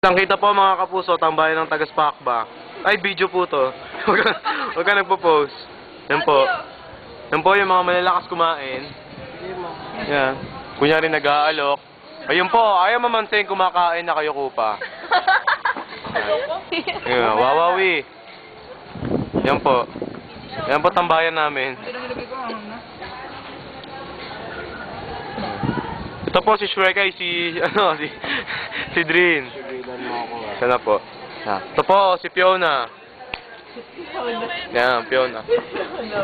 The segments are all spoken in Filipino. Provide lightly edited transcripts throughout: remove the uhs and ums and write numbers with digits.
Nakita po mga kapuso, tambayan ng taga-Spakba. Ay, video po to. Huwag ka nagpo-post. Yan po. Yan po yung mga malalakas kumain. Yan. Kunyari nag-aalok. Ayun po, ayaw mamansin kumakain na kayo kupa. Yan, wawawi. Yan po. Yan po tambayan namin. Ito po si Shrek ay si Drin. Sana po. Ito po si Fiona. Yan, Fiona.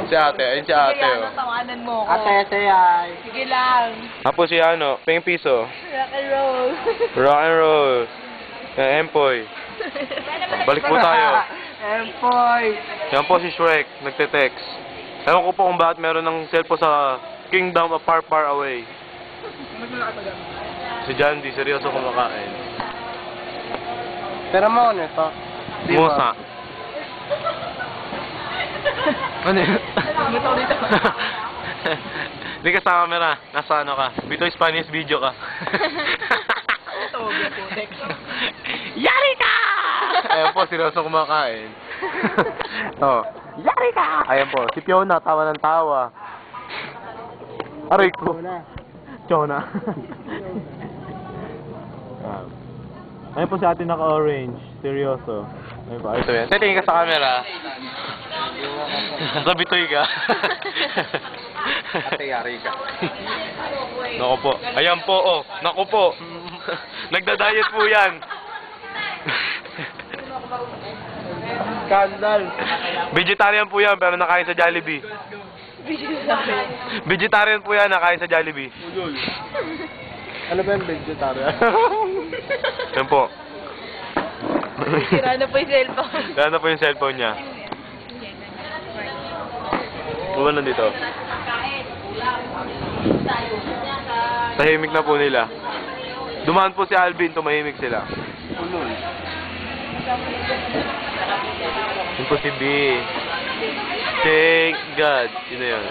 Si ate, ayun si ate. Kaya tawanan mo ko. Ate, sayay. Sige lang. Tapos si Ping Piso. Rock and roll. Rock and roll. Yan, Empoy. Balik po tayo. Empoy. Yan po si Shrek, nagte-text. Ewan ko po kung bakit meron ng cellphone sa kingdom of far, far away. Si John D, seryoso kumakain. Pero mo nito. Musa. Ano yun? Dito. Hindi ka sa camera. Nasa ano ka? Bitoy Spanish video ka. Yari ka! Ayan po, seryoso kumakain. Oh. Yari ka! Ayan po, si Fiona, tawa ng tawa. Aray ko. Chona. Ayun po si ate naka-orange. Seryoso. Ayun po. Ito yan. Tingin ka sa camera. Nasa bitoy ka. Ate, yari ka. Naku po. Ayan po, oh. Naku po. Nagda-diet po yan. Skandal. Vegetarian po yan, pero nakain sa Jollibee. Vegetarian po yan, nakain sa Jollibee. Ano ba yung vegetarian? Yan po. Sira na po yung cellphone. Kaya na po yung cellphone niya. Buwan nandito. Tahimik na po nila. Dumaan po si Alvin, tumahimik sila. Yun po si B. Thank God. Yun na yun.